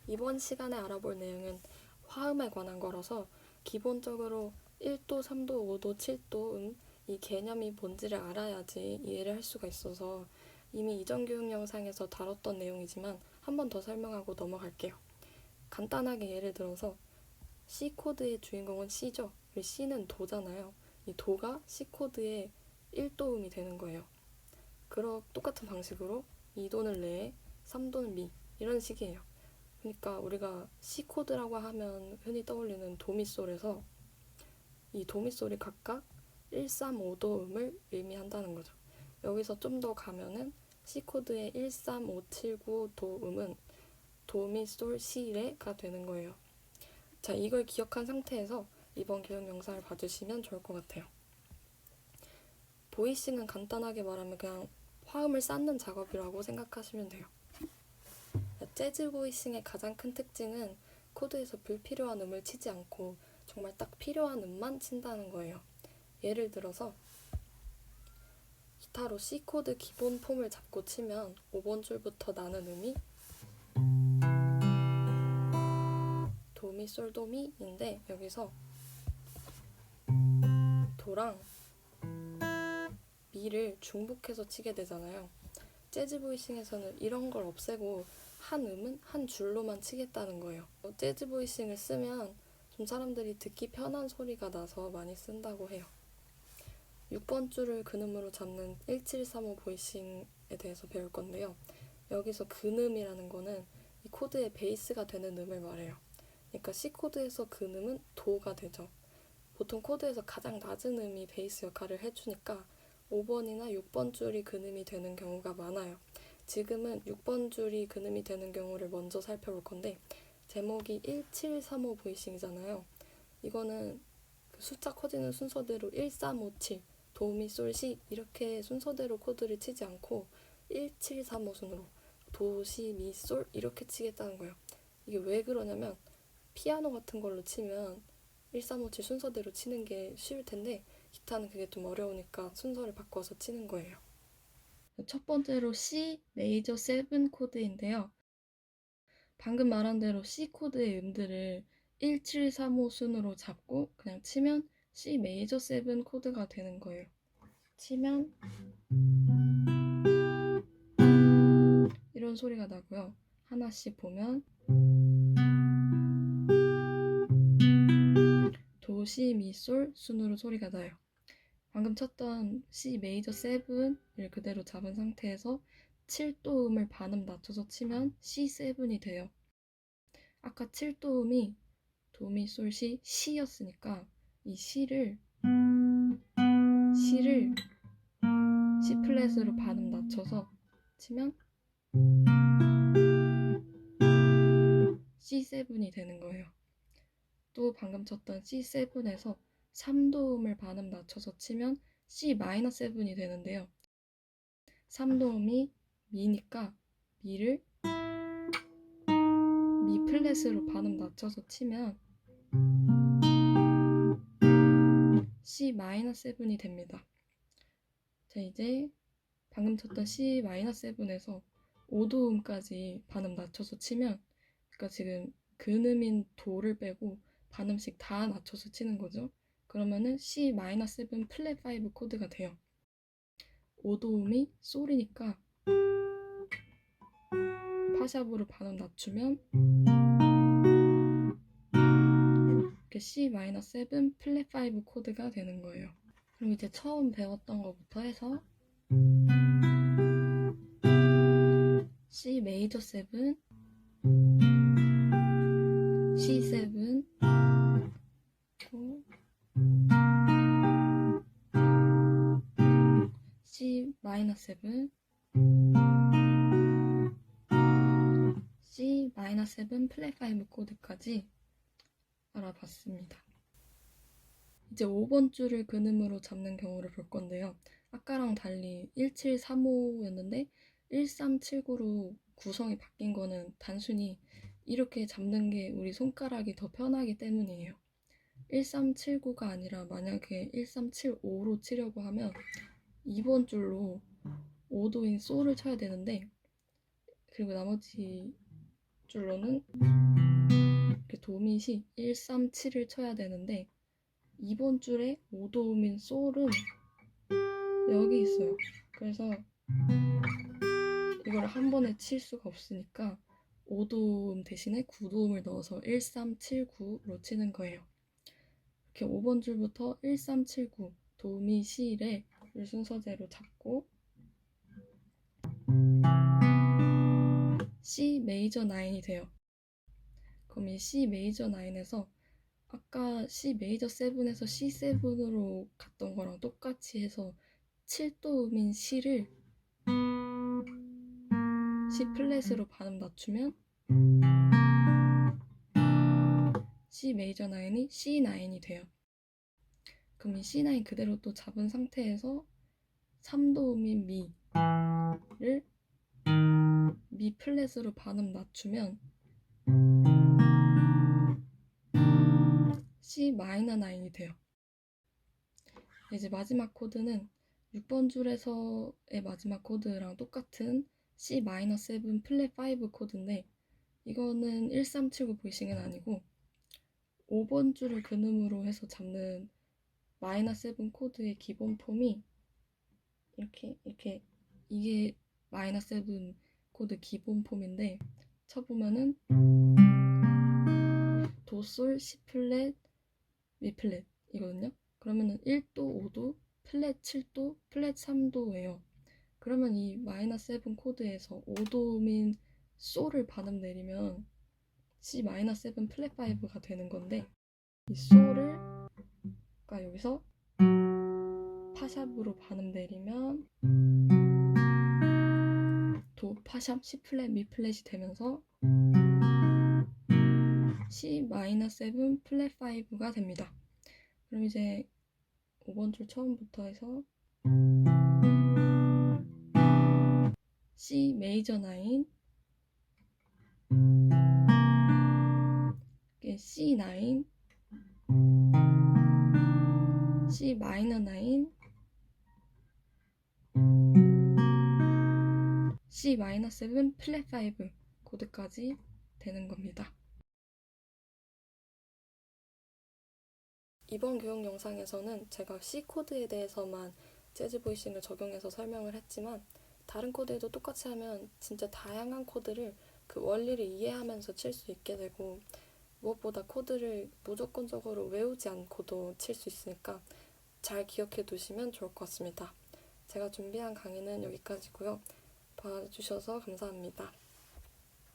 이번 시간에 알아볼 내용은 화음에 관한 거라서 기본적으로 1도, 3도, 5도, 7도 이 개념이 뭔지를 알아야지 이해를 할 수가 있어서 이미 이전 교육 영상에서 다뤘던 내용이지만 한 번 더 설명하고 넘어갈게요. 간단하게 예를 들어서 C 코드의 주인공은 C죠. C는 도잖아요. 이 도가 C 코드의 1도음이 되는 거예요. 똑같은 방식으로 2도는 레, 3도는 미 이런 식이에요. 그러니까 우리가 C 코드라고 하면 흔히 떠올리는 도미솔에서 이 도미솔이 각각 1, 3, 5도 음을 의미한다는 거죠. 여기서 좀 더 가면은 C 코드의 1, 3, 5, 7, 9도 음은 도미솔 시레가 되는 거예요. 자, 이걸 기억한 상태에서 이번 교육 영상을 봐주시면 좋을 것 같아요. 보이싱은 간단하게 말하면 그냥 화음을 쌓는 작업이라고 생각하시면 돼요. 재즈 보이싱의 가장 큰 특징은 코드에서 불필요한 음을 치지 않고 정말 딱 필요한 음만 친다는 거예요. 예를 들어서 기타로 C 코드 기본 폼을 잡고 치면 5번 줄부터 나는 음이 도미 솔 도미인데 여기서 도랑 미를 중복해서 치게 되잖아요. 재즈 보이싱에서는 이런 걸 없애고 한 음은 한 줄로만 치겠다는 거예요. 재즈 보이싱을 쓰면 좀 사람들이 듣기 편한 소리가 나서 많이 쓴다고 해요. 6번 줄을 근음으로 잡는 1735 보이싱에 대해서 배울 건데요. 여기서 근음이라는 거는 이 코드의 베이스가 되는 음을 말해요. 그러니까 C 코드에서 근음은 도가 되죠. 보통 코드에서 가장 낮은 음이 베이스 역할을 해주니까 5번이나 6번 줄이 근음이 되는 경우가 많아요. 지금은 6번 줄이 근음이 되는 경우를 먼저 살펴볼 건데 제목이 1735 보이싱이잖아요. 이거는 숫자 커지는 순서대로 1357, 도미, 솔, 시 이렇게 순서대로 코드를 치지 않고 1735 순으로 도, 시, 미, 솔 이렇게 치겠다는 거예요. 이게 왜 그러냐면 피아노 같은 걸로 치면 1357 순서대로 치는 게 쉬울 텐데 기타는 그게 좀 어려우니까 순서를 바꿔서 치는 거예요. 첫 번째로 C 메이저 7 코드인데요. 방금 말한 대로 C 코드의 음들을 1735 순으로 잡고 그냥 치면 C 메이저 7 코드가 되는 거예요. 치면 이런 소리가 나고요. 하나씩 보면 도, 시, 미, 솔 순으로 소리가 나요. 방금 쳤던 C 메이저 7을 그대로 잡은 상태에서 7도 음을 반음 낮춰서 치면 C7이 돼요. 아까 7도 음이 도미, 솔, 시, 시였으니까 이 시를 C 플랫으로 반음 낮춰서 치면 C7이 되는 거예요. 또 방금 쳤던 C7에서 3도음을 반음 낮춰서 치면 C-7이 되는데요. 3도음이 미니까 미를 미 플랫으로 반음 낮춰서 치면 C-7이 됩니다. 자, 이제 방금 쳤던 C-7에서 5도음까지 반음 낮춰서 치면 그러니까 지금 근음인 도를 빼고 반음씩 다 낮춰서 치는 거죠. 그러면은 C-7 플랫 5 코드가 돼요. 5도음이 솔이니까 파샵으로 반음 낮추면 이렇게 C-7 플랫 5 코드가 되는 거예요. 그럼 이제 처음 배웠던 것부터 해서 C 메이저 7, C7, C-7, C-7 플랫 5 코드까지 알아봤습니다. 이제 5번 줄을 근음으로 잡는 경우를 볼 건데요. 아까랑 달리 1735였는데 1379로 구성이 바뀐 거는 단순히 이렇게 잡는 게 우리 손가락이 더 편하기 때문이에요. 1379가 아니라 만약에 1375로 치려고 하면 2번 줄로 5도인 솔을 쳐야 되는데 그리고 나머지 줄로는 이렇게 도밋이 1, 3, 7을 쳐야 되는데 2번 줄에 5도음인 솔은 여기 있어요. 그래서 이걸 한 번에 칠 수가 없으니까 5도음 대신에 9도음을 넣어서 1, 3, 7, 9로 치는 거예요. 이렇게 5번 줄부터 1, 3, 7, 9 도미, 시, 레를 순서대로 잡고 C 메이저 9이 돼요. 그럼 이 C 메이저 9에서 아까 C 메이저 7에서 C7으로 갔던 거랑 똑같이 해서 7도음인 C를 C 플랫으로 반음 낮추면 C 메이저 9이 C9이 돼요. 그럼 이 C9 그대로 또 잡은 상태에서 3도음인 미를 미 플랫으로 반음 낮추면 C 마이너 9이 돼요. 이제 마지막 코드는 6번 줄에서의 마지막 코드랑 똑같은 C 마이너 7 플랫 5 코드인데 이거는 1379 보이싱은 아니고 5번 줄을 근음으로 해서 잡는 마이너 7 코드의 기본 폼이 이렇게 이게 마이너 7 코드 기본 폼인데 쳐보면은 도, 솔, 시 플랫, 미 플랫 이거든요. 그러면은 1도, 5도, 플랫 7도, 플랫 3도예요. 그러면 이 마이너 7 코드에서 5도음인 솔을 반음 내리면 C 마이너 7 플랫 5가 되는 건데 이 솔을 그러니까 여기서 파샵으로 반음 내리면 도, 파샵, C 플랫, 미 플랫이 되면서 C 마이너 7 플랫 5가 됩니다. 그럼 이제 5번 줄 처음부터 해서 C 메이저 9 C9 C 마이너 9 C 마이너 7 플랫 5 코드까지 되는 겁니다. 이번 교육 영상에서는 제가 C 코드에 대해서만 재즈 보이싱을 적용해서 설명을 했지만 다른 코드에도 똑같이 하면 진짜 다양한 코드를 그 원리를 이해하면서 칠 수 있게 되고 무엇보다 코드를 무조건적으로 외우지 않고도 칠 수 있으니까 잘 기억해 두시면 좋을 것 같습니다. 제가 준비한 강의는 여기까지고요. 봐주셔서 감사합니다.